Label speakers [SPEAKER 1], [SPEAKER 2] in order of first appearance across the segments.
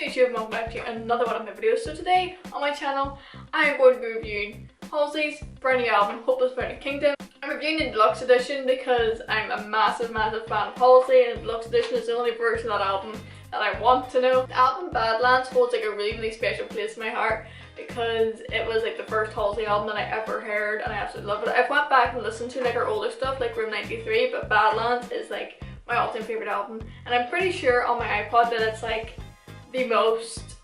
[SPEAKER 1] YouTube and welcome back to another one of my videos. So today on my channel I am going to be reviewing Halsey's brand new album, Hopeless Romantic Kingdom. I'm reviewing the deluxe edition because I'm a massive fan of Halsey, and the deluxe edition is the only version of that album that I want to know. The album Badlands holds like a really special place in my heart because it was like the first Halsey album that I ever heard and I absolutely loved it. I've went back and listened to like her older stuff like Room 93, but Badlands is like my all-time favourite album, and I'm pretty sure on my iPod that it's like the most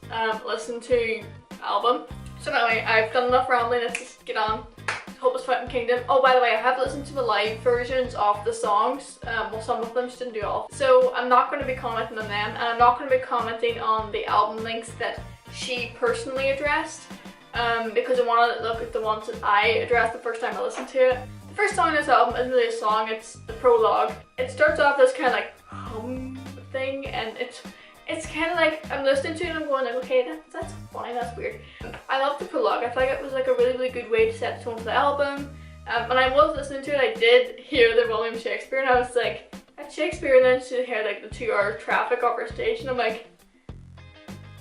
[SPEAKER 1] listened to album. So anyway, I've done enough rambling, let's just get on to Hopeless Romantic Kingdom. Oh, by the way, I have listened to the live versions of the songs, well some of them, just didn't do all. So I'm not going to be commenting on them, and I'm not going to be commenting on the album links that she personally addressed, because I want to look at the ones that I addressed the first time I listened to it. The first song in this album isn't really a song, it's the prologue. It starts off this kind of like hum thing, and it's kind of like, I'm listening to it and I'm going like, okay, that's funny, that's weird. I love the prologue. I feel like it was like a really good way to set the tone for the album. When I was listening to it, I did hear the William Shakespeare, and I was like, that's Shakespeare, and then she heard like the 2-hour traffic off her stage, and I'm like,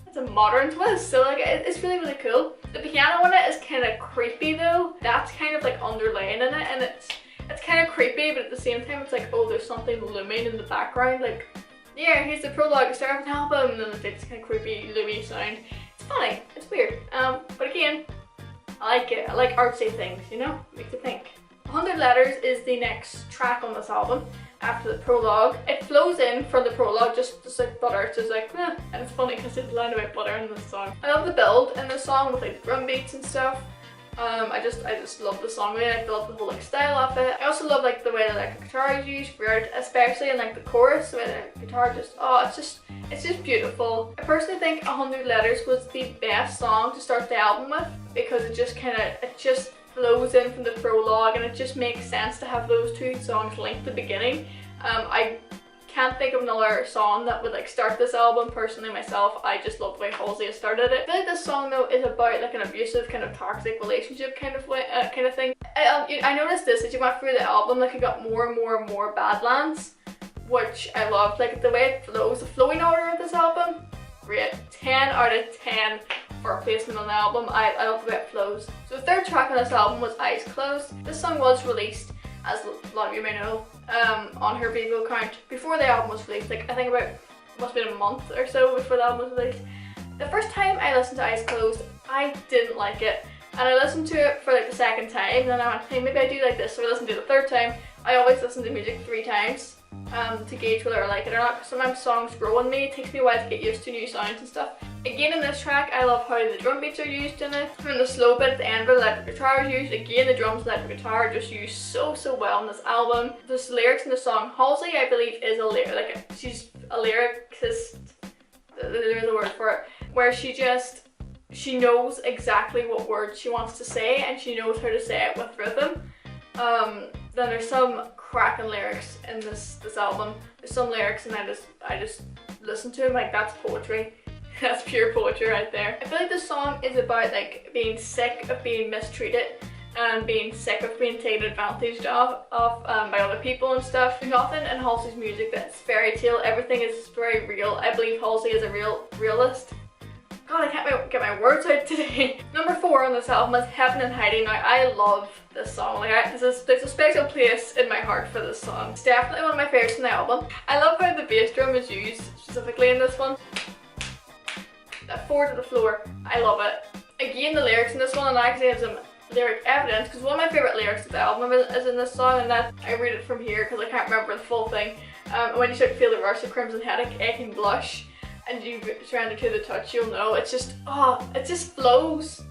[SPEAKER 1] it's a modern twist, so like it's really cool. The piano in it is kind of creepy though. That's kind of like underlaying in it, and it's kind of creepy, but at the same time it's like, oh, there's something looming in the background. Like, yeah, here's the prologue, start with an album, and then it's like this kind of creepy, loomy sound. It's funny, it's weird, but again, I like it. I like artsy things, you know, makes you think. 100 Letters is the next track on this album after the prologue. It flows in from the prologue just like butter. It's just like, eh. And it's funny because it's line about butter in this song. I love the build in this song with like the drum beats and stuff. I just love the song. I love the whole like style of it. I also love like the way that like the guitar is used throughout, especially in like the chorus, the way the guitar just, oh, it's just beautiful. I personally think 100 Letters was the best song to start the album with because it just flows in from the prologue, and it just makes sense to have those two songs linked at the beginning. I can't think of another song that would like start this album personally myself. I just love the way Halsey has started it. I feel like this song though is about like an abusive kind of toxic relationship kind of way, kind of thing. I noticed this as you went through the album, like it got more and more Badlands, which I loved. Like the way it flows, the flowing order of this album, great. 10 out of 10 for a placement on the album. I love the way it flows. So the third track on this album was Eyes Closed. This song was released, as a lot of you may know, on her Vivo account before the album was released. Like I think about, must have been a month or so before the album was released. The first time I listened to Eyes Closed, I didn't like it, and I listened to it for like the second time, and then I went, hey, maybe I do like this, so I listened to it the third time. I always listen to music 3 times to gauge whether I like it or not. Sometimes songs grow on me, it takes me a while to get used to new sounds and stuff. Again, in this track, I love how the drum beats are used in it. And the slow bit at the end where the electric guitar is used. Again, the drums and electric guitar are just used so well in this album. There's lyrics in the song. Halsey, I believe, is she's a lyricist. There's a word for it. Where she knows exactly what words she wants to say, and she knows how to say it with rhythm. Then there's some cracking lyrics in this album. There's some lyrics, and I just listen to them like that's poetry. That's pure poetry right there. I feel like this song is about like being sick of being mistreated and being sick of being taken advantage of by other people and stuff. There's nothing in Halsey's music that's fairy tale. Everything is very real. I believe Halsey is a realist. God, I can't get my words out today. Number 4 on this album is Heaven and Hiding. Now, I love this song. Like, there's a special place in my heart for this song. It's definitely one of my favorites in the album. I love how the bass drum is used specifically in this one. That 4 to the floor, I love it. Again, the lyrics in this one, and I actually have some lyric evidence because one of my favorite lyrics of the album is in this song, and that I read it from here because I can't remember the full thing. When you start to feel the rush of crimson headache, aching blush, and you surrender to the touch, you'll know. It's just, oh, it just flows.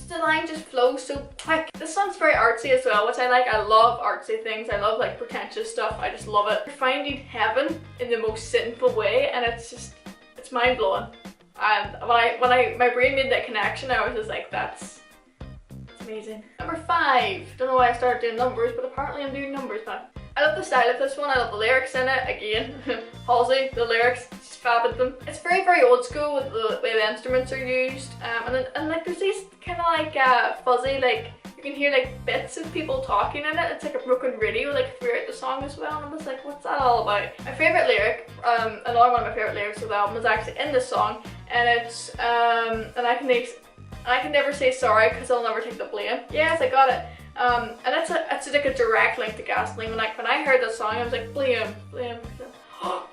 [SPEAKER 1] The line just flows so quick. This song's very artsy as well, which I like. I love artsy things. I love like pretentious stuff. I just love it. You're finding heaven in the most sinful way, and it's mind blowing. And when my brain made that connection, I was just like, that's amazing. Number 5. Don't know why I started doing numbers, but apparently I'm doing numbers now. I love the style of this one. I love the lyrics in it. Again, Halsey, the lyrics, she's fab at them. It's very old school with the way the instruments are used, and like there's these kind of like fuzzy, like you can hear like bits of people talking in it. It's like a broken radio like throughout the song as well, and I was like, what's that all about? My favourite lyric, another one of my favourite lyrics of the album is actually in this song, and it's and I can never say sorry because I'll never take the blame. Yes, I got it. And it's like a direct link to Gasoline. When I heard that song, I was like, blame.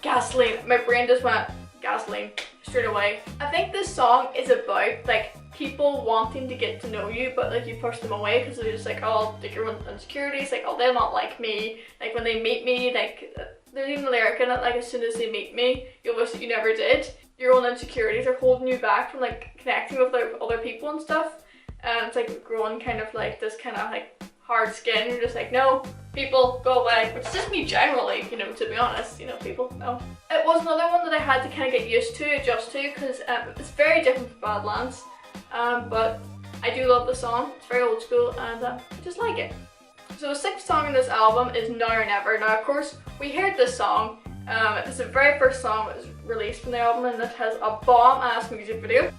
[SPEAKER 1] Gasoline. My brain just went Gasoline straight away. I think this song is about like people wanting to get to know you, but like you push them away because they're just like, oh, like your insecurities, like, oh, they'll not like me. Like when they meet me, like there's even a lyric in it, like as soon as they meet me, you'll wish that you never did. Your own insecurities are holding you back from like connecting with other people and stuff. And it's like growing kind of like this kind of like hard skin. You're just like, no, people, go away. Which is just me generally, you know, to be honest, you know, people, no. It was another one that I had to kind of get used to, adjust to, because it's very different from Badlands. But I do love the song. It's very old school and I just like it. So the 6th song in this album is Now or Never. Now of course, we heard this song. It's the very first song that was released from the album, and it has a bomb-ass music video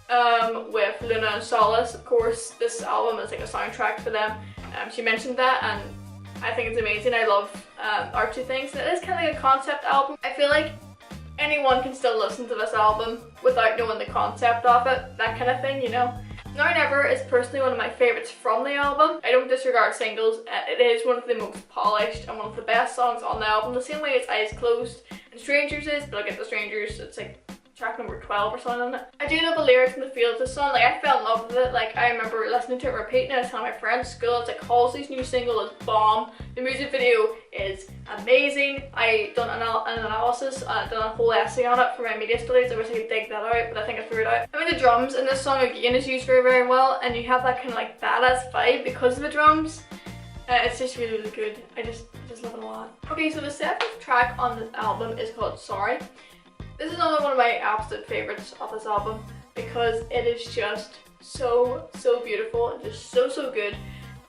[SPEAKER 1] with Luna and Solace. Of course, this album is like a soundtrack for them. She mentioned that, and I think it's amazing. I love our two things. And it is kind of like a concept album. I feel like anyone can still listen to this album without knowing the concept of it, that kind of thing, you know. Now or Never is personally one of my favourites from the album. I don't disregard singles. It is one of the most polished and one of the best songs on the album, the same way as Eyes Closed and Strangers is, but I'll get to Strangers, it's like track number 12 or something on it. I do love the lyrics and the feel of the song. Like I fell in love with it. Like I remember listening to it repeating it. I was telling my friends at school, it's like Halsey's new single is bomb. The music video is amazing. I done an analysis, done a whole essay on it for my media studies. I wish I could dig that out, but I think I threw it out. I mean the drums in this song again is used very, very well, and you have that kind of like badass vibe because of the drums. It's just really, really good. I just love it a lot. Okay, so the 7th track on this album is called Sorry. This is another one of my absolute favourites of this album because it is just so beautiful and just so good.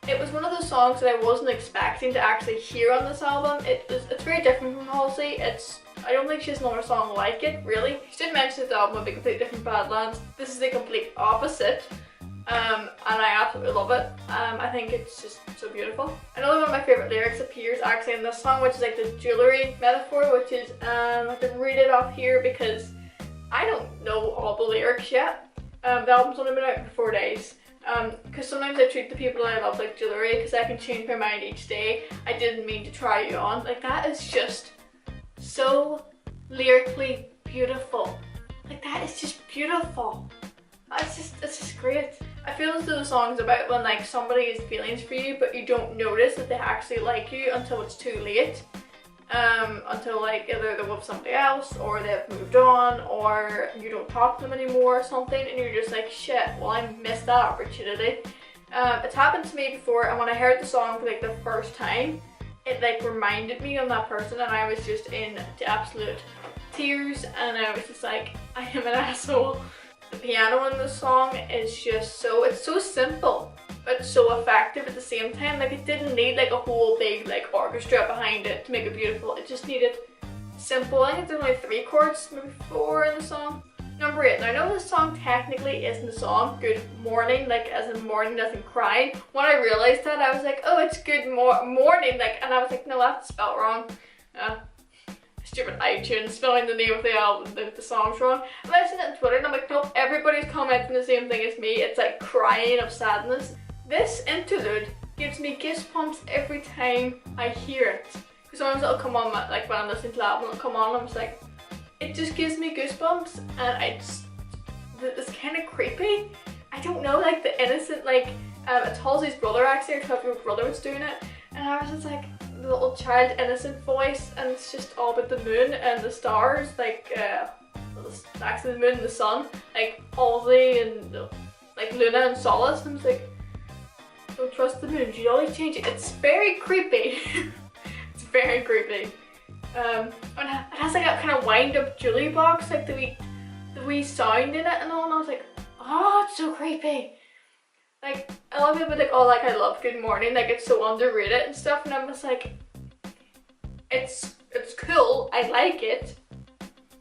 [SPEAKER 1] It was one of those songs that I wasn't expecting to actually hear on this album. It's very different from Halsey. I don't think she has another song like it, really. She did mention that the album would be completely different from Badlands. This is the complete opposite. And I absolutely love it. I think it's just so beautiful. Another one of my favourite lyrics appears actually in this song, which is like the jewellery metaphor, which is, I have to read it off here because I don't know all the lyrics yet. The album's only been out for 4 days. Because sometimes I treat the people I love like jewellery because I can change my mind each day. I didn't mean to try you on. Like that is just so lyrically beautiful. Like that is just beautiful. It's just great. I feel as though the song's about when like somebody has feelings for you but you don't notice that they actually like you until it's too late. Until like either they're with somebody else or they've moved on or you don't talk to them anymore or something and you're just like, shit, well I missed that opportunity. It's happened to me before, and when I heard the song for like the first time, it like reminded me of that person and I was just in the absolute tears and I was just like, I am an asshole. The piano in the song is just it's so simple but so effective at the same time. Like it didn't need like a whole big like orchestra behind it to make it beautiful. It just needed simple. I think there's only 3 chords, maybe 4 in the song. Number 8. Now I know this song technically isn't the song Good Morning, like as in morning as in crying. When I realised that I was like, oh it's good morning, like, and I was like, no, that's spelled wrong. Stupid iTunes spelling the name of the album, the song's wrong. I'm watching it on Twitter and I'm like, nope, everybody's commenting the same thing as me. It's like crying of sadness. This interlude gives me goosebumps every time I hear it. Because sometimes it'll come on, like when I'm listening to the album, it'll come on and I'm just like, it just gives me goosebumps and it's kind of creepy. I don't know, like the innocent, like, it's Halsey's brother actually, her 12-year-old brother was doing it. And I was just like, the little child innocent voice, and it's just all about the moon and the stars, like actually the moon and the sun, like Halsey and like Luna and Solace, and it's like, don't trust the moon, you always change it. It's very creepy. It's very creepy. And it has like a kind of wind up jewelry box, like the wee sound in it and all, and I was like, oh, it's so creepy. Like, a lot of people are like, oh, like, I love Good Morning, like, it's so underrated and stuff, and I'm just like, it's cool, I like it,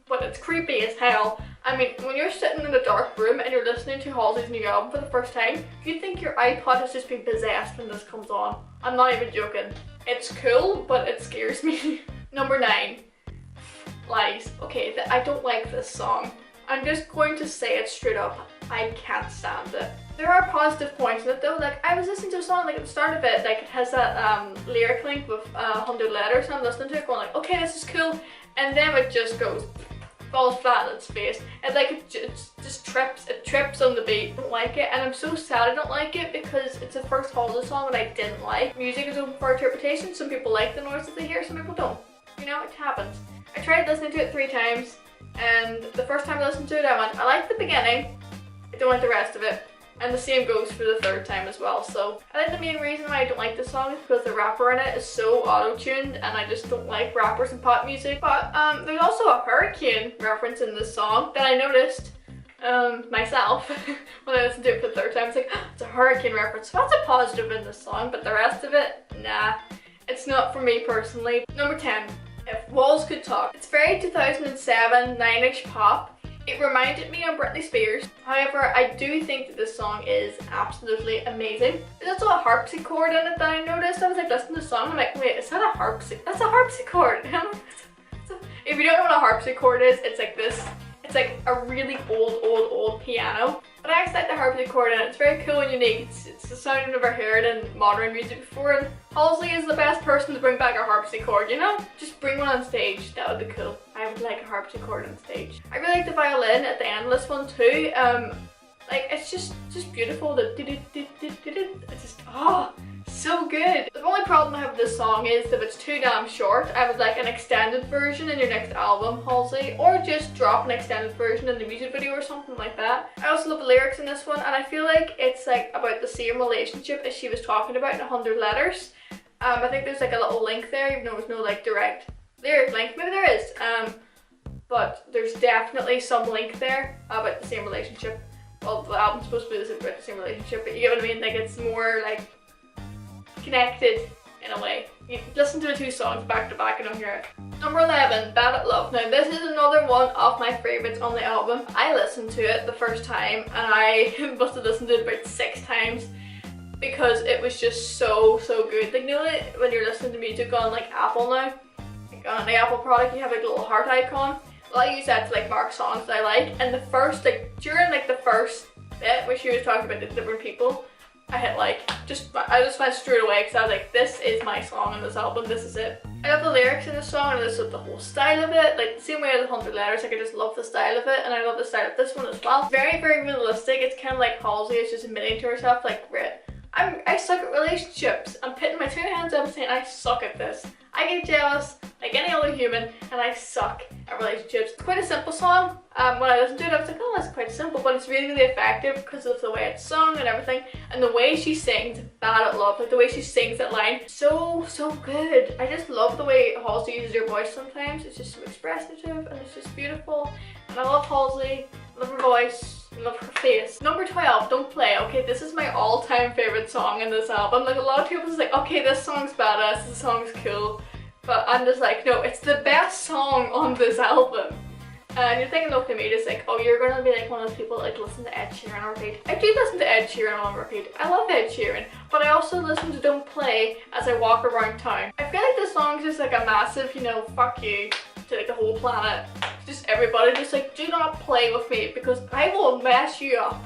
[SPEAKER 1] but it's creepy as hell. I mean, when you're sitting in a dark room and you're listening to Halsey's new album for the first time, you think your iPod has just been possessed when this comes on. I'm not even joking. It's cool, but it scares me. Number 9. Lies. Okay, I don't like this song. I'm just going to say it straight up. I can't stand it. There are positive points in it though. Like, I was listening to a song, like at the start of it, like it has that lyric link with 100 letters, and I'm listening to it going like, okay, this is cool, and then it just goes, falls flat on its face, and like it just trips on the beat. I don't like it, and I'm so sad I don't like it because it's the first Halsey song that I didn't like. Music is open for interpretation. Some people like the noise that they hear, some people don't. You know, it happens. I tried listening to it 3 times, and the first time I listened to it I went, I like the beginning, I don't like the rest of it. And the same goes for the 3rd time as well. So I think the main reason why I don't like this song is because the rapper in it is so auto-tuned, and I just don't like rappers in pop music. But there's also a hurricane reference in this song that I noticed myself when I listened to it for the 3rd time. It's like, oh, it's a hurricane reference, so that's a positive in this song, but the rest of it, nah, it's not for me personally. Number 10, If Walls Could Talk. It's very 2007, 9-ish pop. It reminded me of Britney Spears. However, I do think that this song is absolutely amazing. There's also a harpsichord in it that I noticed. I was like listening to the song, I'm like, wait, is that a harpsichord? That's a harpsichord. If you don't know what a harpsichord is, it's like this. It's like a really old piano. But I actually like the harpsichord and it's very cool and unique. It's the sound I've never heard in modern music before, and Halsey is the best person to bring back a harpsichord, you know? Just bring one on stage, that would be cool. I would like a harpsichord on stage. I really like the violin at the end of this one too. Like, it's just beautiful. It's just, oh, so good. The only problem I have with this song is that it's too damn short. I would like an extended version in your next album, Halsey, or just drop an extended version in the music video or something like that. I also love the lyrics in this one, and I feel like it's like about the same relationship as she was talking about in 100 Letters. I think there's like a little link there, even though there's no like direct lyric link. Maybe there is, but there's definitely some link there about the same relationship. Well, the album's supposed to be about the same relationship, but you get what I mean? Like, it's more like connected in a way. You listen to the 2 songs back to back and you'll hear it. Number 11, Bad at Love. Now this is another one of my favourites on the album. I listened to it the first time and I must have listened to it about 6 times because it was just so good. Like, you know when you're listening to music on like Apple now, like on the Apple product, you have like a little heart icon. Well, I use that to like mark songs that I like, and the first, like during like the first bit where she was talking about the different people, I hit like, I just went straight away because I was like, this is my song on this album, this is it. I love the lyrics in this song, and I just love the whole style of it, like the same way as 100 Letters, like I just love the style of it, and I love the style of this one as well. Very realistic. It's kind of like Halsey is just admitting to herself, like, I suck at relationships. I'm putting my 2 hands up and saying I suck at this. I get jealous like any other human, and I suck at relationships. It's quite a simple song. When I listened to it, I was like, oh, that's quite simple, but it's really effective because of the way it's sung and everything, and the way she sings Bad at Love, like the way she sings that line, so good. I just love the way Halsey uses her voice sometimes. It's just so expressive and it's just beautiful, and I love Halsey, I love her voice, I love her face. Number 12, Don't Play. Okay, this is my all-time favorite song in this album. Like, a lot of people just like, okay, this song's badass, this song's cool, but I'm just like, no, it's the best song on this album. And you're thinking, okay, me, just like, oh, you're gonna be like one of those people that like listen to Ed Sheeran on repeat. I do listen to Ed Sheeran on repeat. I love Ed Sheeran, but I also listen to Don't Play as I walk around town. I feel like this song's just like a massive, you know, fuck you to like the whole planet. Just everybody, just like, do not play with me because I will mess you up.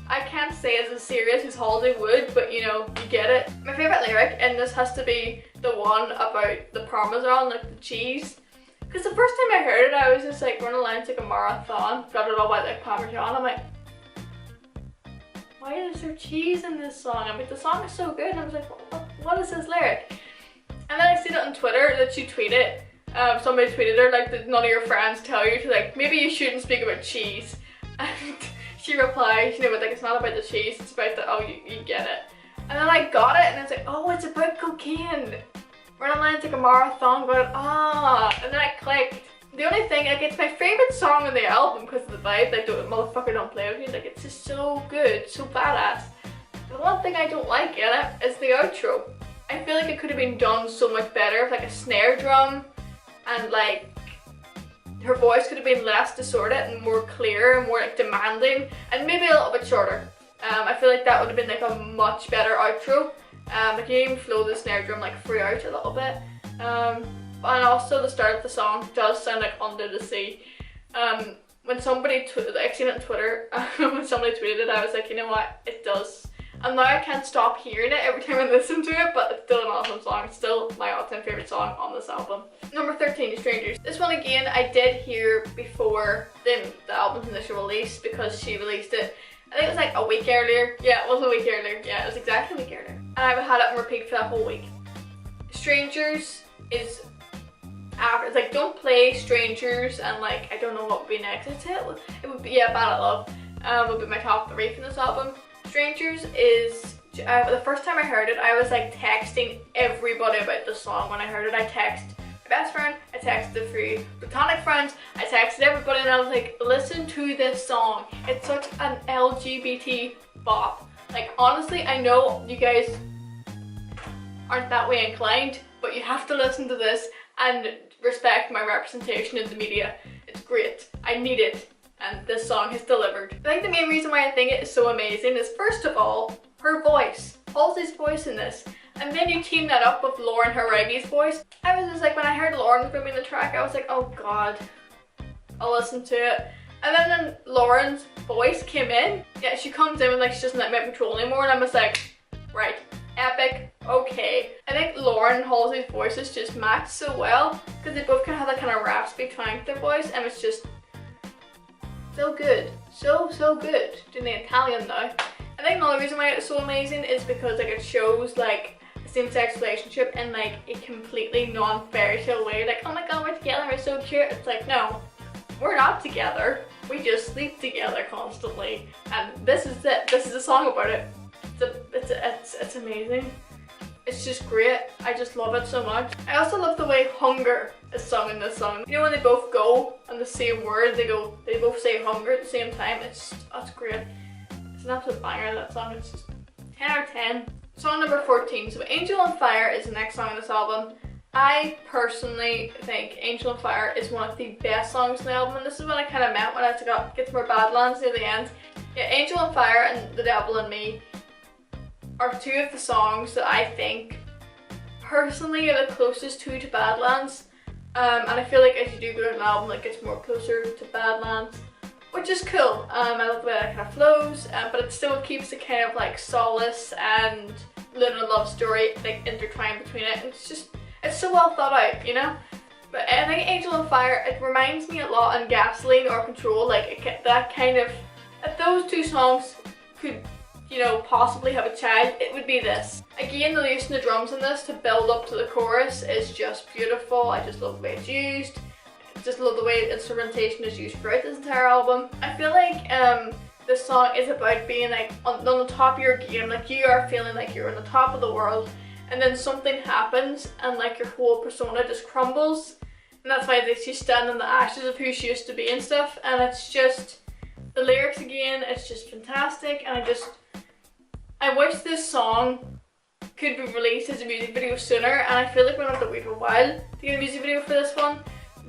[SPEAKER 1] I can't say as serious as Halsey would, but you know, you get it. My favourite lyric in this has to be the one about the Parmesan, like the cheese. Because the first time I heard it, I was just like running lines like a marathon, got it all about like Parmesan. I'm like, why is there cheese in this song? I mean, the song is so good. And I was like, what is this lyric? And then I seen it on Twitter that she tweeted. Somebody tweeted her like, did none of your friends tell you to like, maybe you shouldn't speak about cheese? And she replied, you know, but like, it's not about the cheese, it's about the, oh, you get it. And then I got it and I was like, oh, it's about cocaine. Running lines like a marathon, but and then I clicked. The only thing, like, it's my favourite song on the album because of the vibe, like, motherfucker don't play with me, like, it's just so good, so badass. The one thing I don't like in it is the outro. I feel like it could have been done so much better with like a snare drum, and like, her voice could have been less distorted and more clear and more like demanding, and maybe a little bit shorter. I feel like that would have been like a much better outro. Like, you even flow the snare drum like throughout a little bit. And also the start of the song does sound like Under the Sea. when somebody, I seen it on Twitter, when somebody tweeted it, I was like, you know what, it does. And now I can't stop hearing it every time I listen to it, but it's still an awesome song. It's still my all-time favourite song on this album. Number 13 is Strangers. This one again, I did hear before the album's initial release because she released it, I think it was like a week earlier. Yeah, it was a week earlier. Yeah, it was exactly a week earlier. And I've had it on repeat for that whole week. Strangers is after, it's like Don't Play, Strangers, and like I don't know what would be next. It would be, yeah, Bad at Love would be my top 3 from this album. Strangers is, the first time I heard it, I was like texting everybody about this song. When I heard it, I texted my best friend, I texted 3 platonic friends, I texted everybody, and I was like, listen to this song. It's such an LGBT bop. Like honestly, I know you guys aren't that way inclined, but you have to listen to this and respect my representation in the media. It's great. I need it. And this song has delivered. I think the main reason why I think it is so amazing is, first of all, her voice. Halsey's voice in this. And then you team that up with Lauren Haragi's voice. I was just like, when I heard Lauren was going to be in the track, I was like, oh god, I'll listen to it. And then Lauren's voice came in. Yeah, she comes in and like she doesn't let me control anymore, and I was like, right, epic, okay. I think Lauren and Halsey's voices just match so well because they both kind of have that kind of raspy twang to their voice, and it's just so good. So good. Doing the Italian now. I think another reason why it's so amazing is because like it shows like a same-sex relationship in like a completely non-fairy tale way. Like, oh my god, we're together, we're so cute. It's like, no, we're not together. We just sleep together constantly. And this is it. This is a song about it. It's amazing. It's just great. I just love it so much. I also love the way hunger is sung in this song. You know when they both go on the same word, they both say hunger at the same time. It's great. It's an absolute banger, that song. It's just 10 out of 10. Song number 14. So Angel on Fire is the next song on this album. I personally think Angel on Fire is one of the best songs in the album, and this is what I kind of meant when I get to more Badlands near the end. Yeah, Angel on Fire and The Devil in Me are 2 of the songs that I think personally are the closest to Badlands, and I feel like as you do go down an album it gets more closer to Badlands, which is cool. I love the way that kind of flows, but it still keeps the kind of like solace and little love story like intertwined between it, and it's so well thought out, you know. But I think Angel on Fire, it reminds me a lot on Gasoline or Control, like that kind of, if those 2 songs could, you know, possibly have a child, it would be this. Again, the use of the drums in this to build up to the chorus is just beautiful. I just love the way it's used. I just love the way instrumentation is used throughout this entire album. I feel like this song is about being like on the top of your game, like you are feeling like you're on the top of the world, and then something happens and like your whole persona just crumbles, and that's why she's standing in the ashes of who she used to be and stuff. And it's just, the lyrics again, it's just fantastic, and I wish this song could be released as a music video sooner, and I feel like we're going to have to wait for a while to get a music video for this one,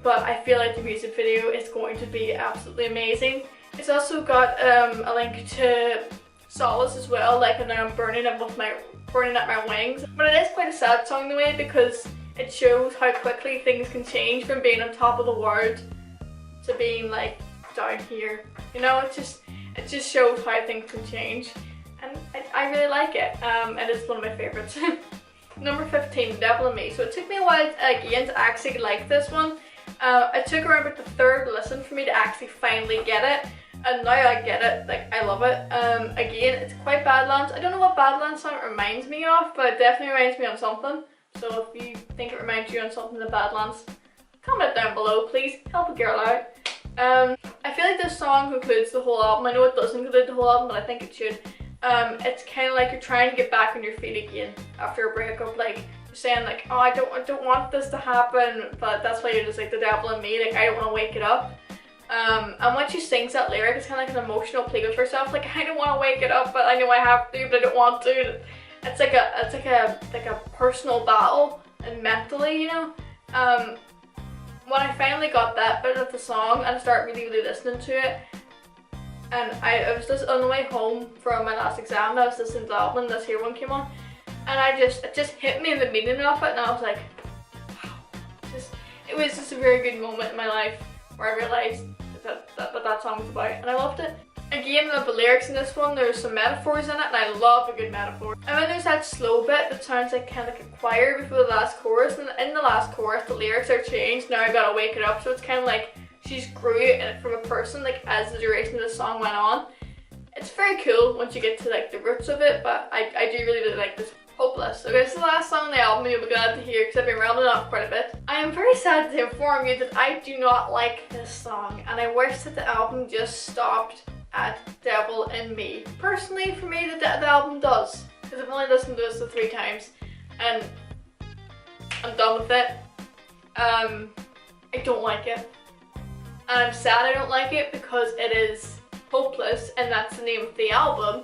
[SPEAKER 1] but I feel like the music video is going to be absolutely amazing. It's also got a link to Solace as well, like and now I'm burning at my wings. But it is quite a sad song in a way because it shows how quickly things can change from being on top of the world to being like down here. You know, it just shows how things can change. And I really like it. It is one of my favourites. Number 15, The Devil in Me. So it took me a while again to actually like this one. It took around about the 3rd listen for me to actually finally get it. And now I get it, like I love it. Again, it's quite Badlands. I don't know what Badlands song it reminds me of, but it definitely reminds me on something. So if you think it reminds you on something of Badlands, comment down below, please. Help a girl out. I feel like this song concludes the whole album. I know it doesn't conclude the whole album, but I think it should. It's kind of like you're trying to get back on your feet again after a breakup, like you're saying like, oh, I don't want this to happen, but that's why you're just like the devil in me, like I don't want to wake it up. And when she sings that lyric, it's kind of like an emotional plea with herself, like I don't want to wake it up, but I know I have to, but I don't want to. It's like a personal battle and mentally, you know. When I finally got that bit of the song and I started really listening to it, and I was just on the way home from my last exam, I was listening to the album and this here one came on, and it just hit me in the meaning of it, and I was like, wow. It was just a very good moment in my life where I realised that what that song was about, and I loved it. Again, the lyrics in this one, there's some metaphors in it, and I love a good metaphor. And then there's that slow bit that sounds like kind of like a choir before the last chorus, and in the last chorus the lyrics are changed. Now I gotta wake it up, so it's kind of like she's grew it from a person like as the duration of the song went on. It's very cool once you get to like the roots of it, but I do really like this. Hopeless. Okay, this is the last song on the album you'll be glad to hear because I've been rambling on quite a bit. I am very sad to inform you that I do not like this song, and I wish that the album just stopped at Devil in Me. Personally, for me, the album does, because I've only listened to this 3 times, and I'm done with it. I don't like it, and I'm sad I don't like it because it is hopeless, and that's the name of the album.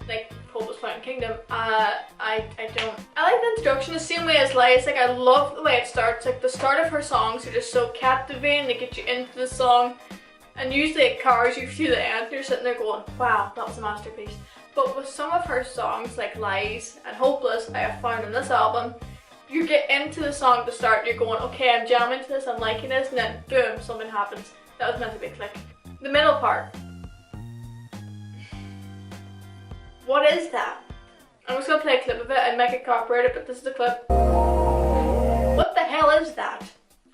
[SPEAKER 1] Like Hopeless Fountain Kingdom. I don't. I like the introduction the same way as Lies. Like, I love the way it starts. Like, the start of her songs are just so captivating. They get you into the song, and usually it cars you through the end. You're sitting there going, wow, that was a masterpiece. But with some of her songs, like Lies and Hopeless, I have found in this album, you get into the song to start, you're going, okay, I'm jamming to this, I'm liking this, and then boom, something happens. That was meant to be a click. The middle part. What is that? I'm just gonna play a clip of it. I might get copyrighted, but this is the clip. What the hell is that?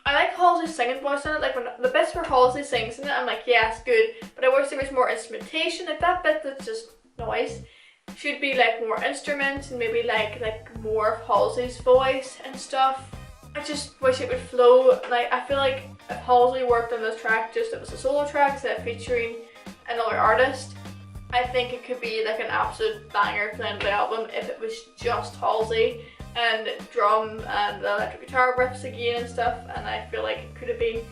[SPEAKER 1] I like Halsey's singing voice in it. Like, when the bits where Halsey sings in it, I'm like, yes, good. But I wish there was more instrumentation. Like, that bit that's just noise should be like more instruments and maybe like more of Halsey's voice and stuff. I just wish it would flow. Like, I feel like if Halsey worked on this track, just it was a solo track instead of featuring another artist, I think it could be like an absolute banger to end the album if it was just Halsey and drum and the electric guitar riffs again and stuff, and I feel like it could have been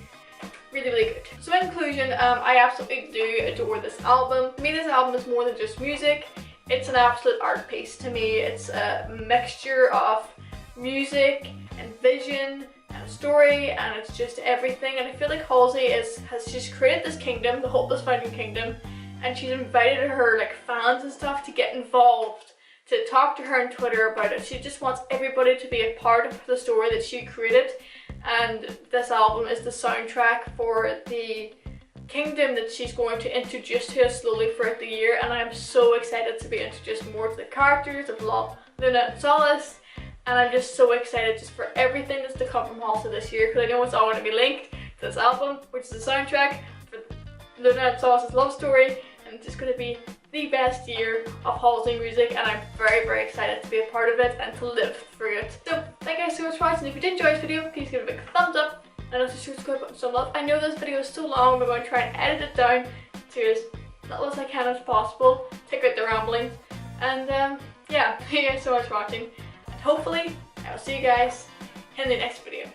[SPEAKER 1] really, really good. So in conclusion, I absolutely do adore this album. To me, this album is more than just music. It's an absolute art piece to me. It's a mixture of music and vision and story, and it's just everything. And I feel like Halsey has just created this kingdom, the Hopeless Fountain Kingdom, and she's invited her like fans and stuff to get involved, to talk to her on Twitter about it. She just wants everybody to be a part of the story that she created, and this album is the soundtrack for the kingdom that she's going to introduce to us slowly throughout the year, and I'm so excited to be introduced more to the characters of Luna and Solace, and I'm just so excited just for everything that's to come from Halsey this year, because I know it's all going to be linked to this album, which is the soundtrack for Luna and Solace's love story. It's just going to be the best year of Halsey music, and I'm very, very excited to be a part of it and to live through it. So thank you guys so much for watching. If you did enjoy this video, please give it a big thumbs up and also subscribe button some love. I know this video is so long, we're going to try and edit it down to as little as I can as possible, take out the ramblings, and yeah, thank you guys so much for watching, and hopefully I will see you guys in the next video.